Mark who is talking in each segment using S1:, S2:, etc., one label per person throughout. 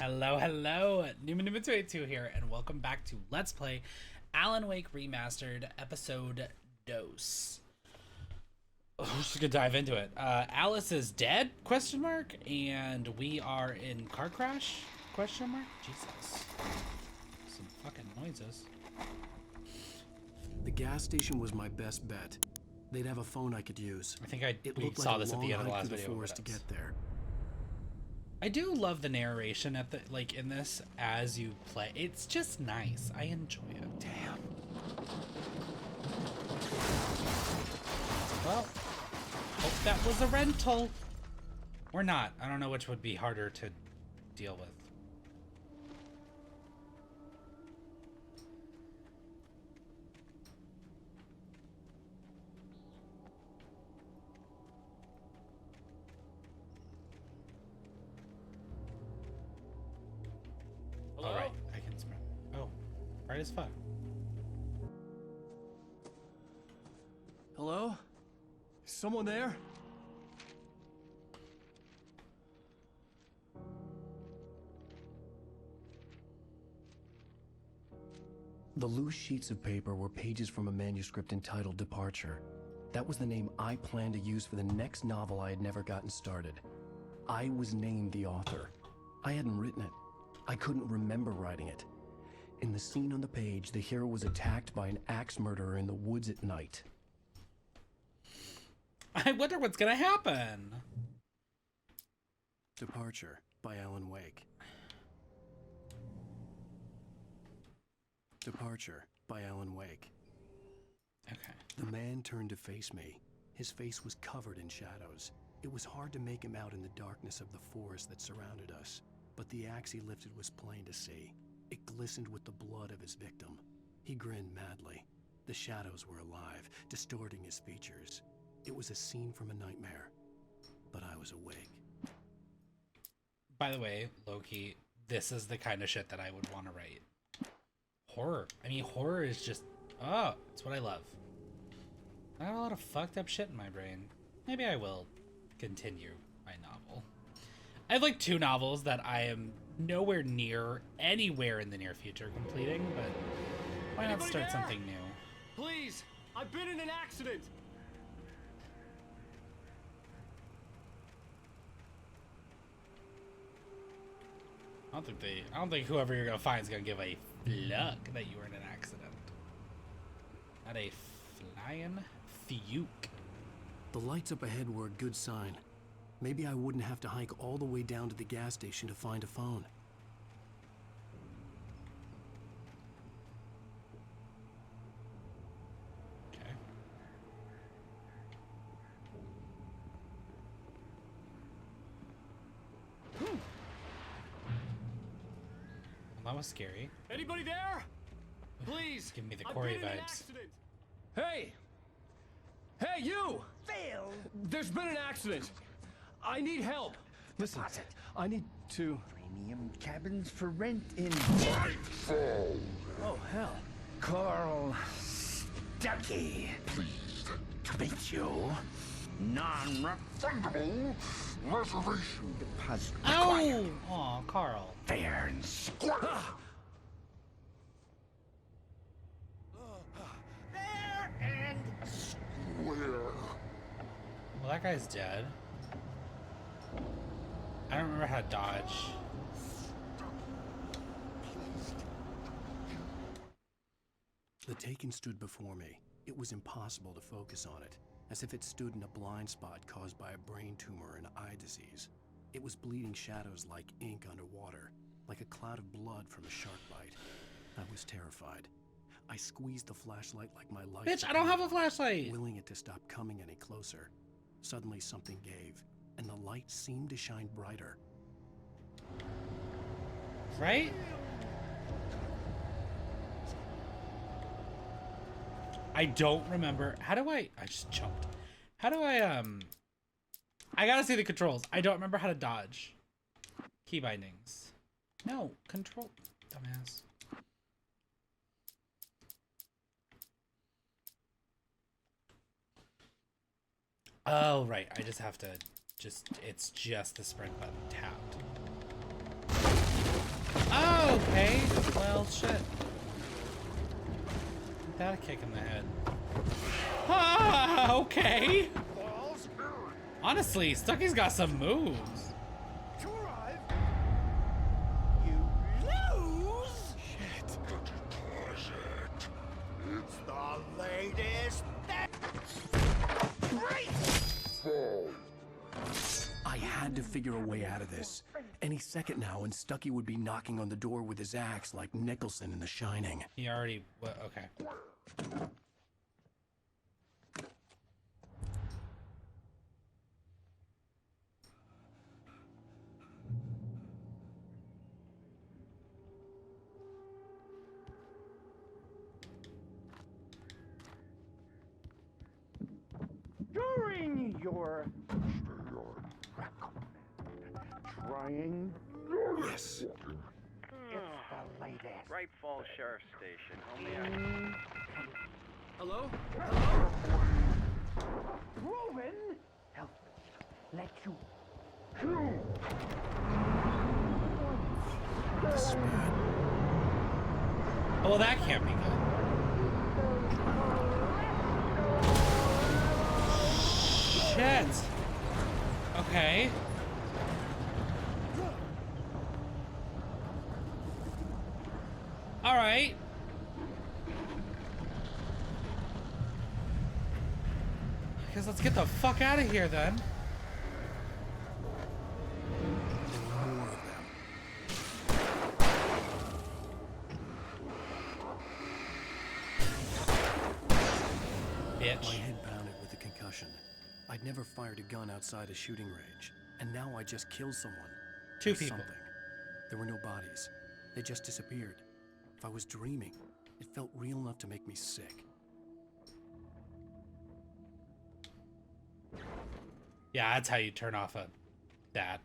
S1: Hello, hello, Pt.2 here, and welcome back to Let's Play Alan Wake Remastered, Episode Dos. Oh, we're just gonna dive into it. Alice is dead, question mark, and we are in car crash, question mark? Jesus. Some fucking noises.
S2: The gas station was my best bet. They'd have a phone I could use.
S1: I think we saw this at the end of the last video.
S2: Forest to get there.
S1: I do love the narration at the in this as you play. It's just nice. I enjoy it. Damn. Well, hope that was a rental. Or not. I don't know which would be harder to deal with. Alright, I can sprint. Oh, right as fuck.
S2: Hello? Is someone there? The loose sheets of paper were pages from a manuscript entitled Departure. That was the name I planned to use for the next novel I had never gotten started. I was named the author. I hadn't written it. I couldn't remember writing it. In the scene on the page, the hero was attacked by an axe murderer in the woods at night.
S1: I wonder what's gonna happen.
S2: Departure by Alan Wake. Departure by Alan Wake.
S1: Okay.
S2: The man turned to face me. His face was covered in shadows. It was hard to make him out in the darkness of the forest that surrounded us. But the axe he lifted was plain to see. It glistened with the blood of his victim. He grinned madly. The shadows were alive, distorting his features. It was a scene from a nightmare. But I was awake.
S1: By the way, Loki, this is the kind of shit that I would want to write. Horror. I mean, horror is just... oh, it's what I love. I got a lot of fucked up shit in my brain. Maybe I will continue my novel. I have like 2 novels that I am nowhere near anywhere in the near future completing, but why not start something new?
S3: Please, I've been in an accident.
S1: I don't think whoever you're gonna find is gonna give a fuck that you were in an accident. Not a flying fuke.
S2: The lights up ahead were a good sign. Maybe I wouldn't have to hike all the way down to the gas station to find a phone.
S1: Okay. Well, that was scary.
S3: Anybody there? Please.
S1: Give me the
S3: I've
S1: Corey
S3: been in an
S1: vibes.
S3: accident. Hey! Hey, you!
S4: Phil!
S3: There's been an accident. I need help. Listen,
S4: Deposit.
S3: I need to...
S4: Premium cabins for rent in
S5: Nightfall.
S3: Oh, hell.
S4: Carl Stuckey.
S5: Pleased
S4: To meet you. Non-refundable
S5: reservation.
S4: deposit
S1: Oh!
S4: required.
S1: Aw, Carl.
S4: Fair and square. Fair and
S5: Where?
S1: Well, that guy's dead. I don't remember how to dodge.
S2: The Taken stood before me. It was impossible to focus on it, as if it stood in a blind spot caused by a brain tumor and eye disease. It was bleeding shadows like ink underwater, like a cloud of blood from a shark bite. I was terrified. I squeezed the flashlight like my life.
S1: Bitch, I don't have a flashlight!
S2: Willing it to stop coming any closer. Suddenly something gave, and the light seemed to shine brighter.
S1: Right? I don't remember. How do I just jumped. How do I gotta see the controls. I don't remember how to dodge. Key bindings. No, control. Dumbass. Oh, right. I just have to it's just the sprint button tapped. that a kick in the head? Ah, okay. Honestly, Stucky's got some moves.
S4: To arrive, you lose. Shit. It's the latest thing. Great.
S5: Fall.
S2: I had to figure a way out of this. Any second now, and Stucky would be knocking on the door with his axe like Nicholson in The Shining.
S1: He already... okay.
S4: During your trying.
S2: Yes.
S4: It's the latest.
S6: Bright Falls Sheriff Station. Only
S3: Hello?
S4: Proven. Help. Let you.
S2: This is bad.
S1: Oh, well, that can't be good. Shit. Okay. All right. I guess let's get the fuck out of here then.
S2: More of them.
S1: Bitch.
S2: My head pounded with a concussion. I'd never fired a gun outside a shooting range, and now I just killed someone.
S1: Two
S2: Or
S1: people.
S2: Something. There were no bodies. They just disappeared. If I was dreaming, it felt real enough to make me sick.
S1: Yeah, that's how you turn off that.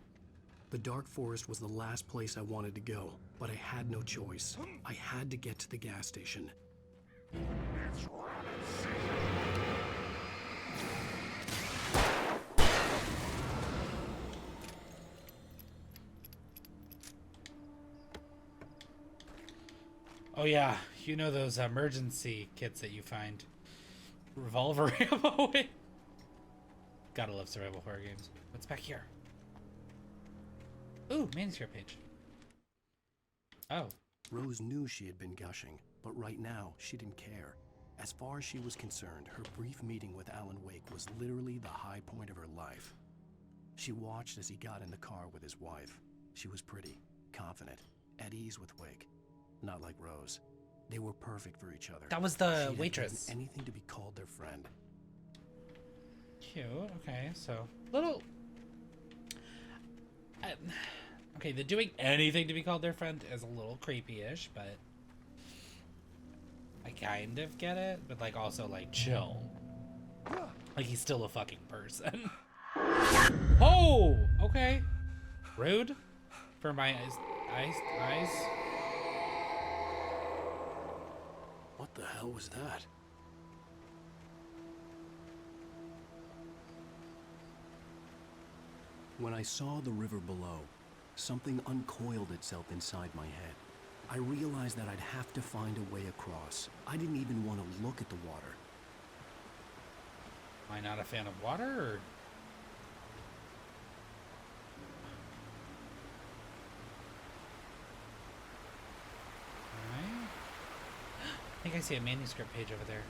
S2: The dark forest was the last place I wanted to go, but I had no choice. I had to get to the gas station.
S1: Oh yeah, you know those emergency kits that you find. Revolver ammo. Gotta love survival horror games. What's back here? Ooh, manuscript page. Oh.
S2: Rose knew she had been gushing, but right now, she didn't care. As far as she was concerned, her brief meeting with Alan Wake was literally the high point of her life. She watched as he got in the car with his wife. She was pretty, confident, at ease with Wake. Not like Rose. They were perfect for each other.
S1: That was
S2: She
S1: the
S2: had
S1: waitress.
S2: done anything to be called their friend.
S1: Cute. Okay, so little. Okay, the doing anything to be called their friend is a little creepy-ish, but I kind of get it. But like, also like, chill. Like he's still a fucking person. Oh, okay. Rude for my eyes.
S2: What the hell was that? When I saw the river below, something uncoiled itself inside my head. I realized that I'd have to find a way across. I didn't even want to look at the water.
S1: Am I not a fan of water, or? Alright. I think I see a manuscript page over there.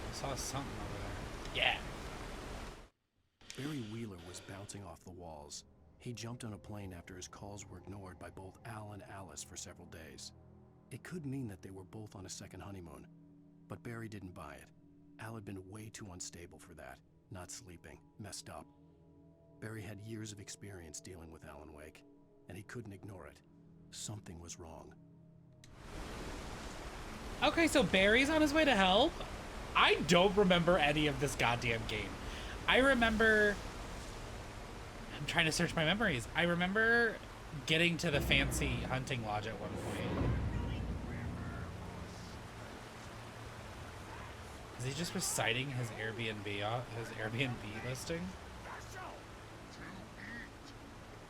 S1: I saw something over there. Yeah.
S2: Barry Wheeler was bouncing off the walls. He jumped on a plane after his calls were ignored by both Al and Alice for several days. It could mean that they were both on a second honeymoon, but Barry didn't buy it. Al had been way too unstable for that, not sleeping, messed up. Barry had years of experience dealing with Alan Wake, and he couldn't ignore it. Something was wrong.
S1: Okay, so Barry's on his way to help? I don't remember any of this goddamn game. I remember... I'm trying to search my memories. I remember getting to the fancy hunting lodge at one point. Is he just reciting his Airbnb listing?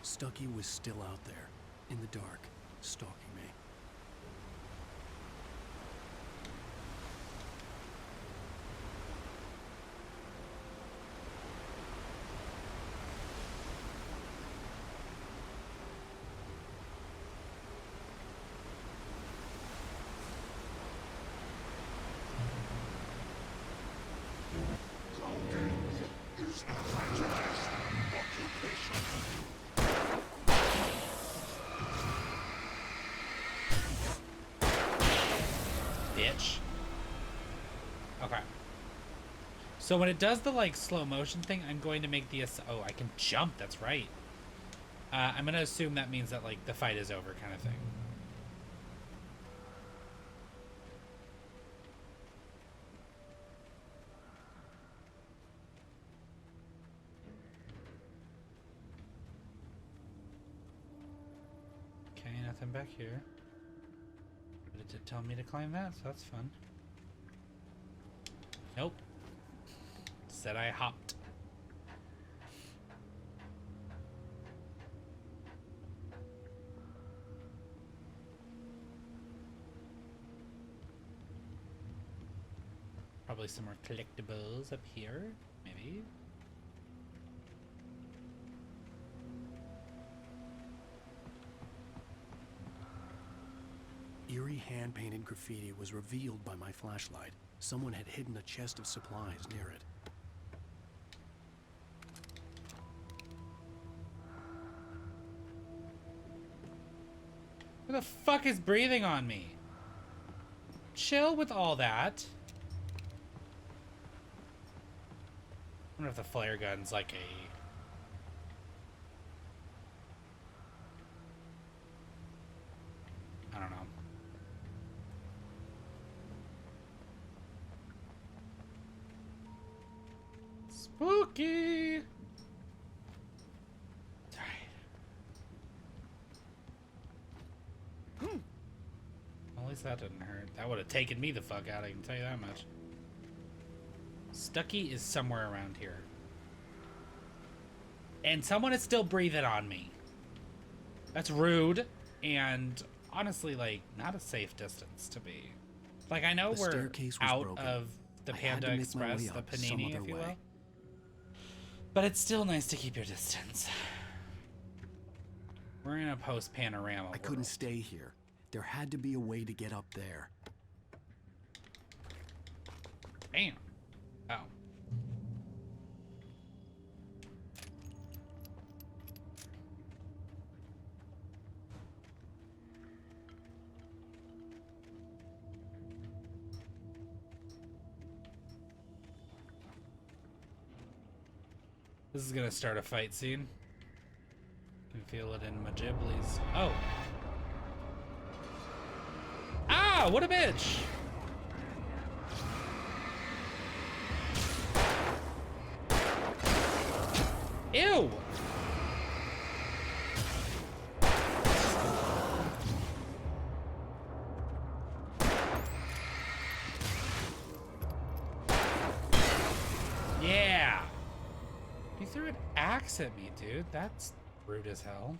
S2: Stucky was still out there, in the dark, stalking me.
S1: Bitch. Okay. So when it does the like slow motion thing, I'm going to make the oh, I can jump. That's right. I'm gonna assume that means that like the fight is over, kind of thing. Okay, nothing back here. But it did tell me to climb that, so that's fun. Nope. Said I hopped. Probably some more collectibles up here, maybe.
S2: Eerie hand-painted graffiti was revealed by my flashlight. Someone had hidden a chest of supplies near it.
S1: Who the fuck is breathing on me? Chill with all that. I wonder if the flare gun's like a... I don't know. Spooky! It's alright. Well, at least that didn't hurt. That would have taken me the fuck out, I can tell you that much. Stucky is somewhere around here. And someone is still breathing on me. That's rude. And honestly, like, not a safe distance to be. Like, I know we're out of the Panda Express, the Panini, if you will. But it's still nice to keep your distance. We're in a post-panorama
S2: I couldn't stay here. There had to be a way to get up there.
S1: Damn. Oh. This is gonna start a fight scene. Can feel it in my giblies. Oh. Ah, what a bitch! Ew! Yeah! He threw an axe at me, dude. That's rude as hell.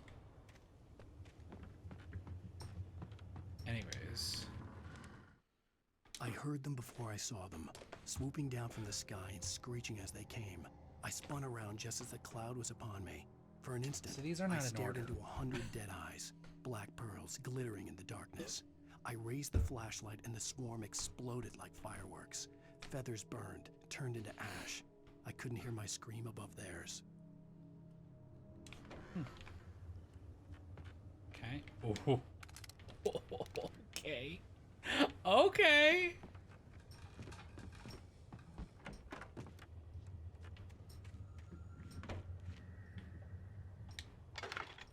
S1: Anyways.
S2: I heard them before I saw them, swooping down from the sky and screeching as they came. I spun around just as the cloud was upon me. For an instant,
S1: So these are not
S2: I
S1: in
S2: stared
S1: order.
S2: into 100 dead eyes, black pearls glittering in the darkness. I raised the flashlight and the swarm exploded like fireworks. Feathers burned, turned into ash. I couldn't hear my scream above theirs.
S1: Okay. Ooh. Okay. Okay.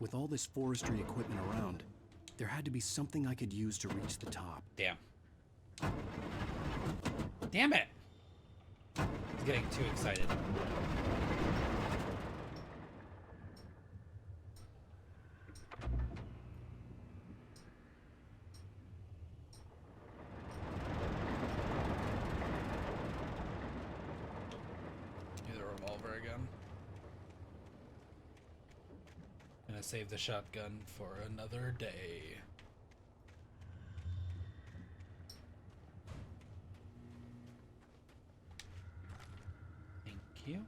S2: With all this forestry equipment around, there had to be something I could use to reach the top.
S1: Damn. Damn it! I was getting too excited. Do the revolver again. Gonna save the shotgun for another day. Thank you.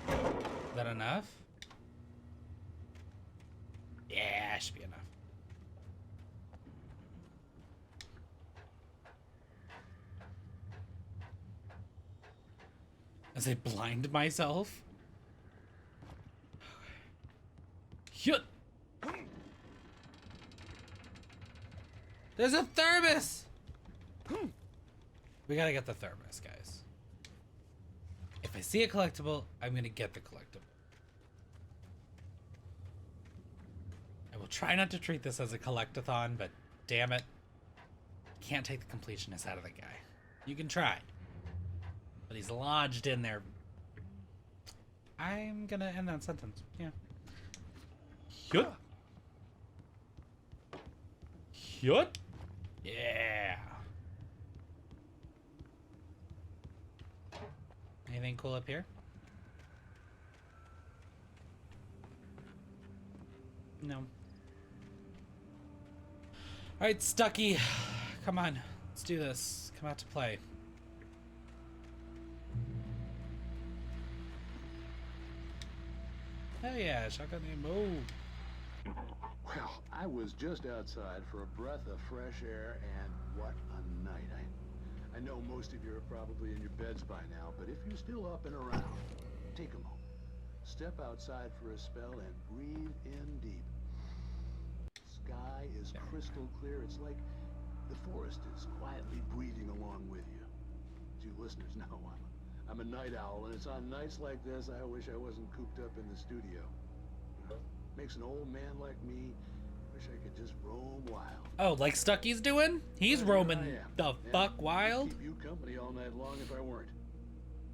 S1: Is that enough? Yeah, should be enough. As I blind myself. Hyut! There's a thermos! We gotta get the thermos, guys. If I see a collectible, I'm gonna get the collectible. I will try not to treat this as a collectathon, but damn it. Can't take the completionist out of the guy. You can try. But he's lodged in there. I'm gonna end that sentence. Yeah. Hyut. Hyut. Yeah. Anything cool up here? No. Alright, Stucky. Come on. Let's do this. Come out to play. Hell yeah, shotgun ammo.
S7: Well, I was just outside for a breath of fresh air, and what a night. I know most of you are probably in your beds by now, but if you're still up and around, take a moment. Step outside for a spell and breathe in deep. Sky is crystal clear. It's like the forest is quietly breathing along with you. As you listeners know, I'm a night owl, and it's on nights like this I wish I wasn't cooped up in the studio. Makes an old man like me wish I could just roam wild.
S1: Oh, like Stucky's doing? He's roaming the fuck
S7: I'd
S1: wild?
S7: keep you company all night long if I weren't.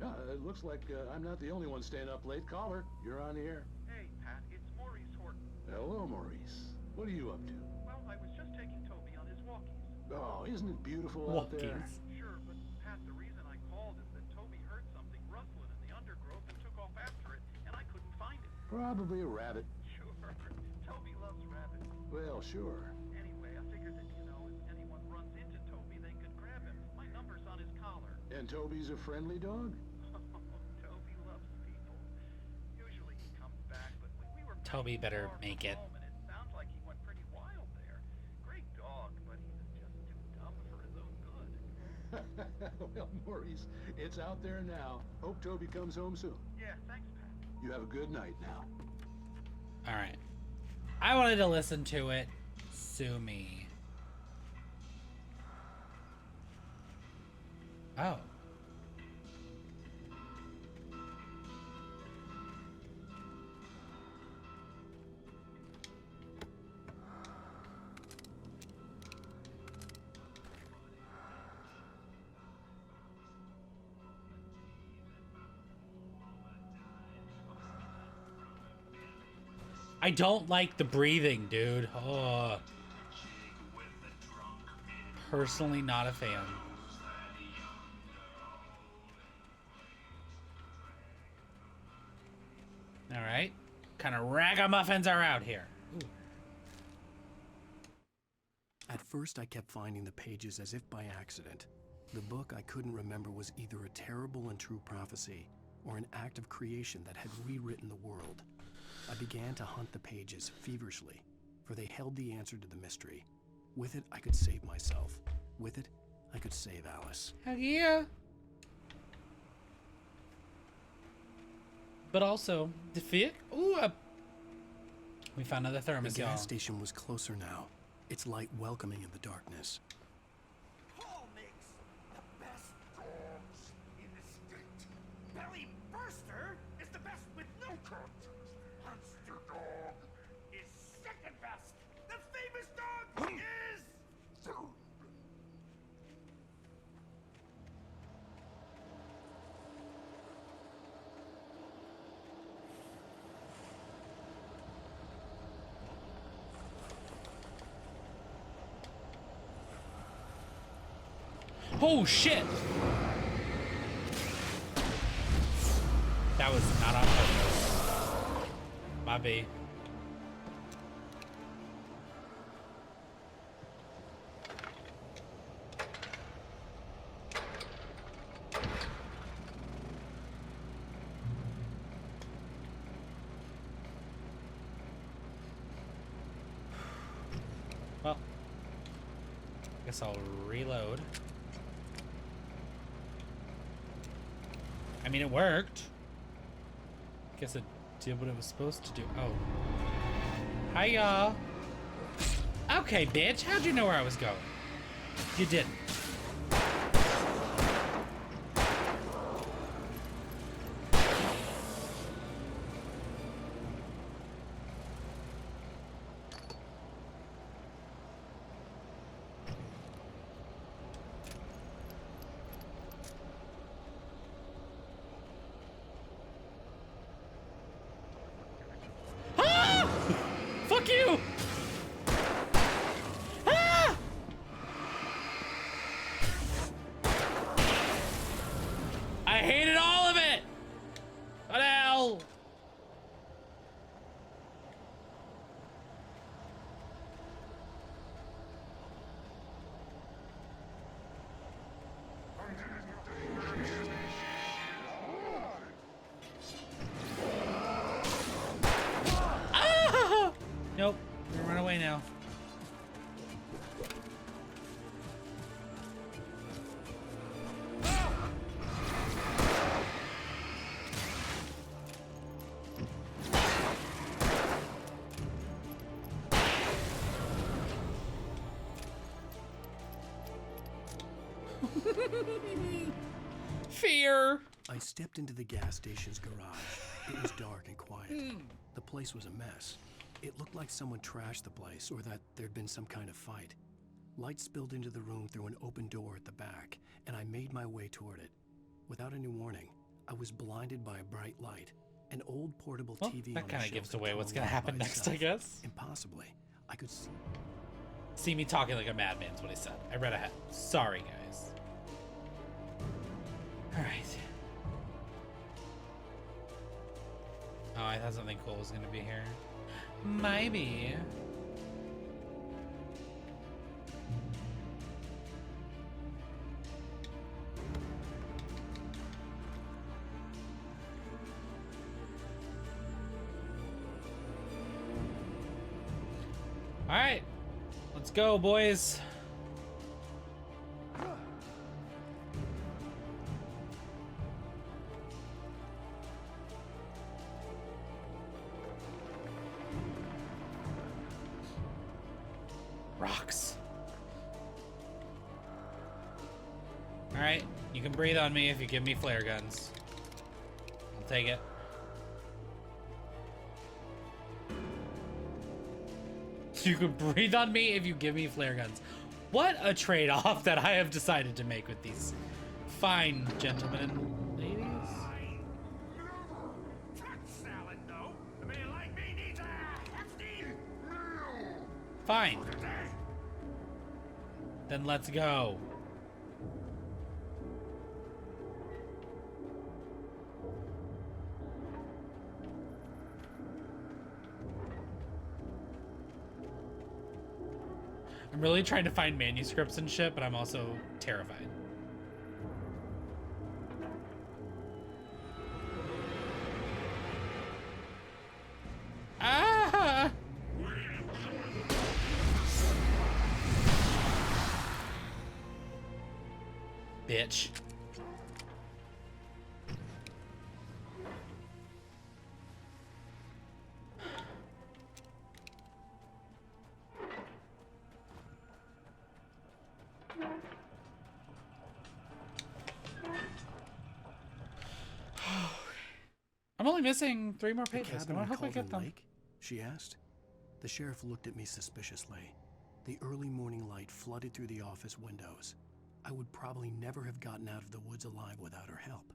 S7: It looks like I'm not the only one staying up late. Caller, you're on the air.
S8: Hey, Pat, it's Maurice Horton.
S7: Hello, Maurice. What are you up to?
S8: Well, I was just taking Toby on his walkies.
S7: Oh, isn't it beautiful out there?
S1: Walkies.
S8: Sure, but Pat, the reason I called is that Toby heard something rustling in the undergrowth and took off after it, and I couldn't find it.
S7: Probably a rabbit.
S8: Sure. Toby loves rabbits.
S7: Well, sure.
S8: Anyway, I figured that, if anyone runs into Toby, they could grab him. My number's on his collar.
S7: And Toby's a friendly dog?
S8: Toby loves people. Usually he comes back, but we were
S1: Toby better
S8: far from
S1: make it.
S8: home, and it sounds like he went pretty wild there. Great dog, but he was just too dumb for his own good.
S7: Well, Maurice, it's out there now. Hope Toby comes home soon.
S8: Yeah, thanks, Pat.
S7: You have a good night now.
S1: Alright. I wanted to listen to it. Sue me. Oh. I don't like the breathing, dude. Oh. Personally not a fan. Alright. Kind of ragamuffins are out here. Ooh.
S2: At first, I kept finding the pages as if by accident. The book I couldn't remember was either a terrible and true prophecy or an act of creation that had rewritten the world. I began to hunt the pages feverishly, for they held the answer to the mystery. With it, I could save myself. With it, I could save Alice.
S1: Heck yeah. But also, defeat. Ooh, we found another thermos,
S2: The
S1: y'all.
S2: gas station was closer now, its light welcoming in the darkness.
S9: Paul makes the best dogs in the state. Belly Burster is the best with no contest. Monster Dog is second best. The famous dog is third.
S1: Oh shit! That was not on purpose. My bad. Well, guess I'll reload. I mean, it worked. Guess it did what it was supposed to do. Oh. Hi, y'all. Okay, bitch. How'd you know where I was going? You didn't. Fuck you! Ah! I hated all of it! What the hell? Ah! Nope, we're gonna run away now. Fear.
S2: I stepped into the gas station's garage. It was dark and quiet. The place was a mess. It looked like someone trashed the place or that there'd been some kind of fight. Light spilled into the room through an open door at the back, and I made my way toward it. Without any warning, I was blinded by a bright light. An old portable
S1: Well,
S2: TV
S1: that
S2: on
S1: kind
S2: a
S1: of gives
S2: shelf
S1: away
S2: had
S1: what's
S2: come
S1: gonna
S2: alive
S1: happen
S2: by
S1: next, I
S2: itself.
S1: guess.
S2: Impossibly, I could
S1: See me talking like a madman is what he said. I read ahead. Sorry, guys. Alright. Oh, I thought something cool was gonna be here. Maybe. Alright. Let's go, boys. Rocks. Alright, you can breathe on me if you give me flare guns. I'll take it. You can breathe on me if you give me flare guns. What a trade-off that I have decided to make with these fine gentlemen and ladies.
S9: Salad, though. A man like me needs a hefty
S1: Fine. Then let's go. I'm really trying to find manuscripts and shit, but I'm also terrified. Ah! Bitch. I'm only missing 3 more
S2: The
S1: pages.
S2: cabin
S1: I
S2: on
S1: hope I get
S2: Cauldron
S1: them.
S2: Lake? She asked. The sheriff looked at me suspiciously. The early morning light flooded through the office windows. I would probably never have gotten out of the woods alive without her help,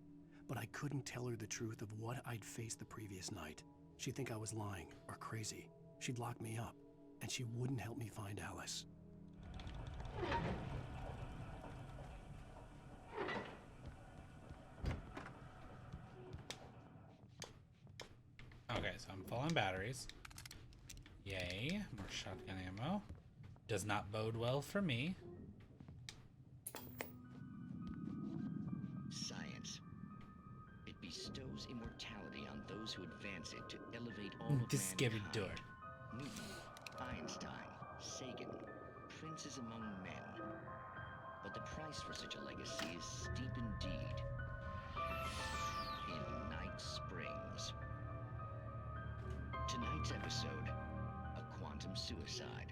S2: but I couldn't tell her the truth of what I'd faced the previous night. She'd think I was lying or crazy. She'd lock me up, and she wouldn't help me find Alice.
S1: so I'm full on batteries. Yay, more shotgun ammo. Does not bode well for me.
S10: Science. It bestows immortality on those who advance it to elevate all of
S1: Discovered
S10: mankind.
S1: door.
S10: Newton, Einstein, Sagan, princes among men. But the price for such a legacy is steep indeed. In Night Springs. Tonight's episode, a quantum suicide.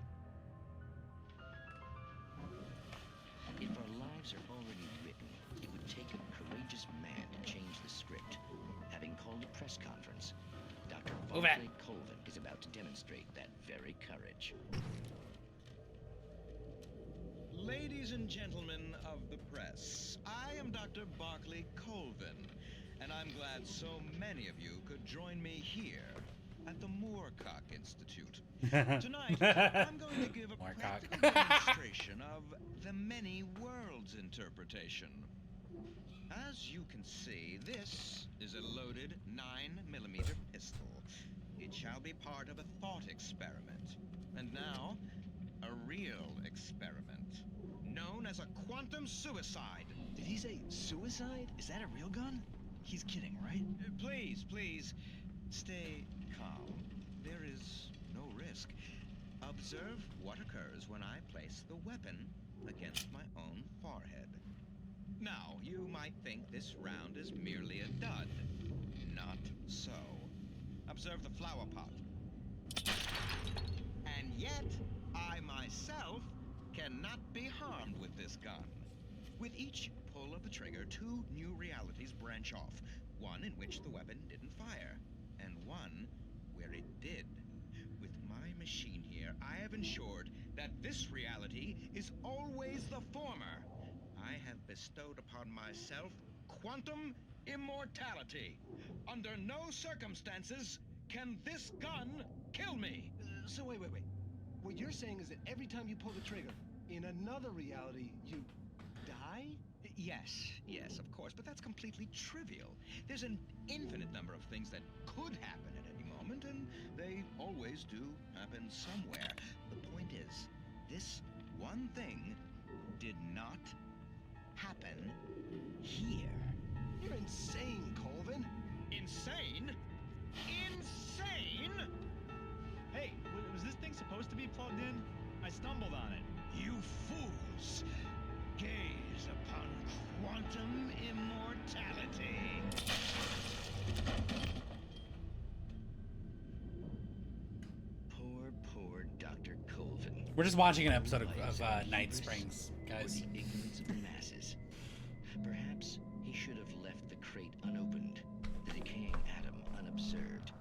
S10: If our lives are already written, it would take a courageous man to change the script. Having called a press conference, Dr. Barclay Colvin is about to demonstrate that very courage.
S11: Ladies and gentlemen of the press, I am Dr. Barclay Colvin, and I'm glad so many of you could join me here at the Moorcock Institute. Tonight, I'm going to give a practical demonstration of the many worlds interpretation. As you can see, this is a loaded 9mm pistol. It shall be part of a thought experiment. And now, a real experiment, known as a quantum suicide.
S10: Did he say suicide? Is that a real gun? He's kidding, right?
S11: Please, please, stay calm. There is no risk. Observe what occurs when I place the weapon against my own forehead. Now, you might think this round is merely a dud. Not so. Observe the flower pot. And yet, I myself cannot be harmed with this gun. With each pull of the trigger, two new realities branch off. One in which the weapon didn't fire, and one where it did. With my machine here, I have ensured that this reality is always the former. I have bestowed upon myself quantum immortality. Under no circumstances can this gun kill me.
S2: So wait. What you're saying is that every time you pull the trigger, in another reality, you die?
S11: Yes, of course, but that's completely trivial. There's an infinite number of things that could happen at any moment, and they always do happen somewhere. The point is, this one thing did not happen here.
S2: You're insane, Colvin.
S11: Insane? Insane?
S8: Hey, was this thing supposed to be plugged in? I stumbled on it.
S11: You fools! Gaze upon quantum immortality.
S10: Poor Dr. Colvin.
S1: We're just watching an episode of Night Springs, guys.
S10: Or the ignorance of the masses. Perhaps he should have left the crate unopened, the decaying atom unobserved.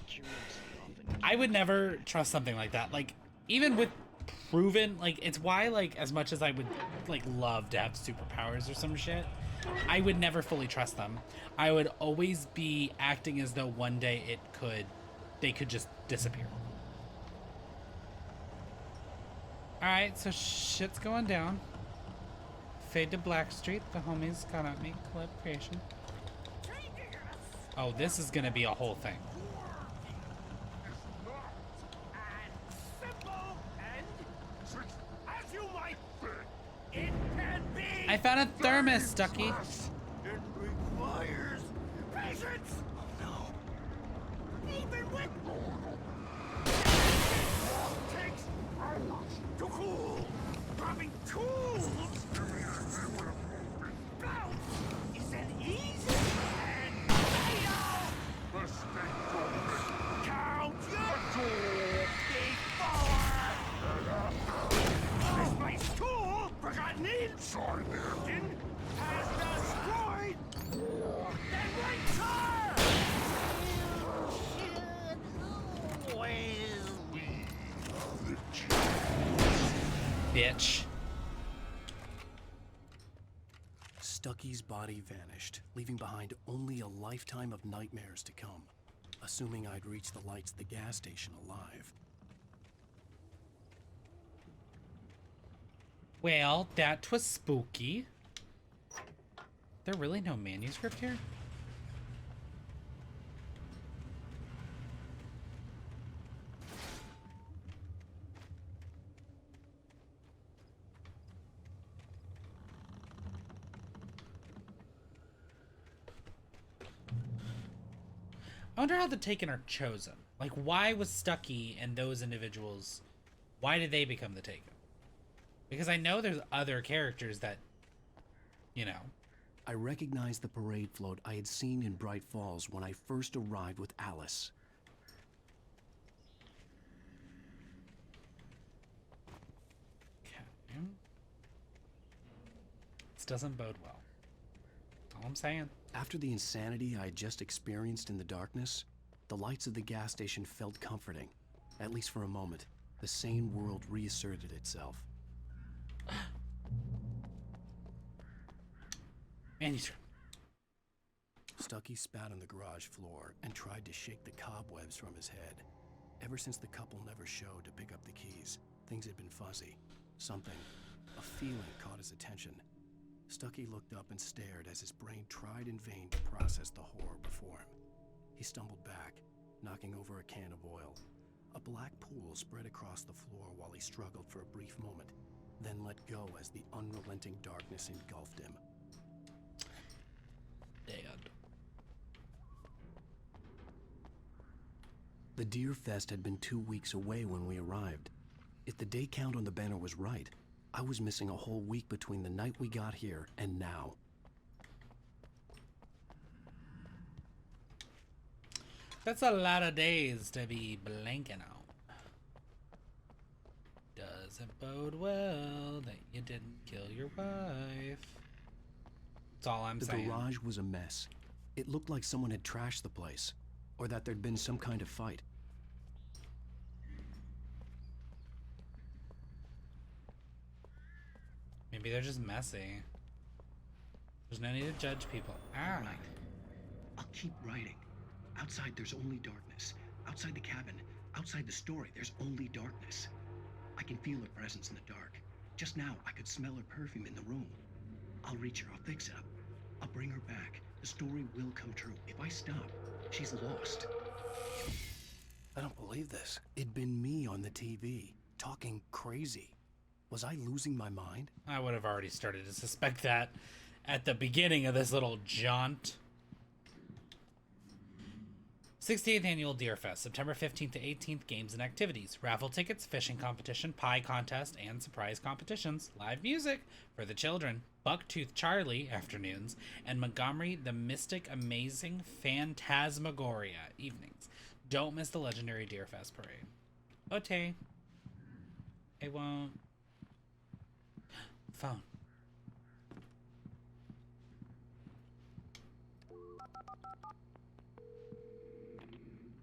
S10: Curiosity often...
S1: I would never trust something like that. Like, even with proven, like, it's why, like, as much as I would, like, love to have superpowers or some shit, I would never fully trust them. I would always be acting as though one day they could just disappear. Alright, so shit's going down. Fade to Black Street. The homies got at me. Clip creation. Oh, this is gonna be a whole thing. I found a thermos, Ducky.
S9: It requires patience. Oh no. Even with takes hours to cool. Dropping tools. Bounce is an easy and fatal mistake. Count your before. This my tool forgotten inside there has destroyed. Then return.
S1: Bitch.
S2: Stucky's body vanished, leaving behind only a lifetime of nightmares to come. Assuming I'd reach the lights at the gas station alive.
S1: Well, that was spooky. There really no manuscript here? I wonder how the Taken are chosen. Like, why was Stucky and those individuals, why did they become the Taken? Because I know there's other characters that, you know.
S2: I recognized the parade float I had seen in Bright Falls when I first arrived with Alice.
S1: Okay. This doesn't bode well. All I'm saying.
S2: After the insanity I had just experienced in the darkness, the lights of the gas station felt comforting. At least for a moment, the sane world reasserted itself.
S1: Andy's.
S2: Stucky spat on the garage floor and tried to shake the cobwebs from his head. Ever since the couple never showed to pick up the keys, things had been fuzzy. Something, a feeling caught his attention. Stucky looked up and stared as his brain tried in vain to process the horror before him. He stumbled back, knocking over a can of oil. A black pool spread across the floor while he struggled for a brief moment, then let go as the unrelenting darkness engulfed him.
S1: Dead.
S2: The Deer Fest had been 2 weeks away when we arrived. If the day count on the banner was right, I was missing a whole week between the night we got here and now.
S1: That's a lot of days to be blanking out. Doesn't bode well that you didn't kill your wife. That's all I'm saying.
S2: The garage was a mess. It looked like someone had trashed the place, or that there'd been some kind of fight.
S1: Maybe they're just messy. There's no need to judge people. Ah.
S2: Right. I'll keep writing. Outside, there's only darkness. Outside the cabin, outside the story, there's only darkness. I can feel her presence in the dark. Just now, I could smell her perfume in the room. I'll reach her. I'll fix it up. I'll bring her back. The story will come true. If I stop, she's lost. I don't believe this. It'd been me on the TV, talking crazy. Was I losing my mind?
S1: I would have already started to suspect that at the beginning of this little jaunt. 68th Annual Deer Fest, September 15th to 18th, games and activities, raffle tickets, fishing competition, pie contest, and surprise competitions, live music for the children, Bucktooth Charlie afternoons, and Montgomery the Mystic Amazing Phantasmagoria evenings. Don't miss the legendary Deer Fest parade. Okay. I won't. Phone.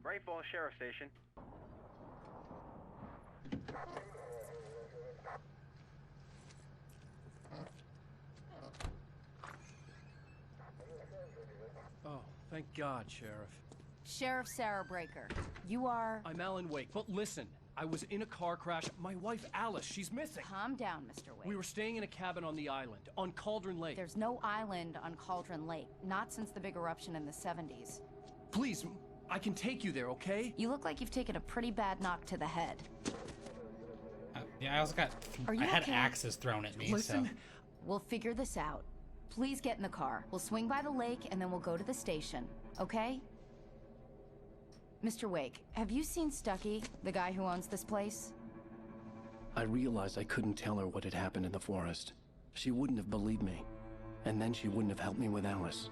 S6: Bright Falls Sheriff Station.
S3: Oh, thank God, Sheriff.
S12: Sheriff Sarah Breaker. You are...
S3: I'm Alan Wake, but listen. I was in a car crash. My wife, Alice, she's missing.
S12: Calm down, Mr. Wake.
S3: We were staying in a cabin on the island, on Cauldron Lake.
S12: There's no island on Cauldron Lake, not since the big eruption in the 70s.
S3: Please, I can take you there, okay?
S12: You look like you've taken a pretty bad knock to the head.
S1: Yeah, I also got... I had axes thrown at me,
S3: Listen.
S1: so...
S12: We'll figure this out. Please get in the car. We'll swing by the lake, and then we'll go to the station, okay? Mr. Wake, have you seen Stucky, the guy who owns this place?
S2: I realized I couldn't tell her what had happened in the forest. She wouldn't have believed me. And then she wouldn't have helped me with Alice.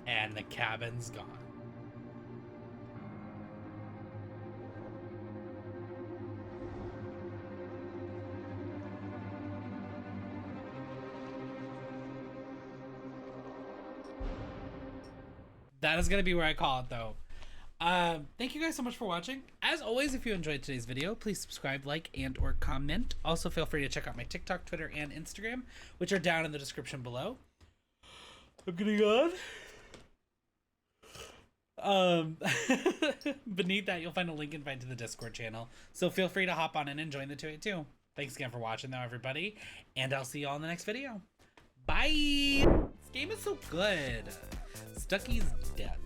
S1: And the cabin's gone. That is going to be where I call it, though. Thank you guys so much for watching. As always, if you enjoyed today's video, please subscribe, like, and or comment. Also, feel free to check out my TikTok, Twitter, and Instagram, which are down in the description below. I'm getting on. Beneath that, you'll find a link invite to the Discord channel. So feel free to hop on in and join the 282. Thanks again for watching, though, everybody. And I'll see you all in the next video. Bye! This game is so good. Stucky's dead.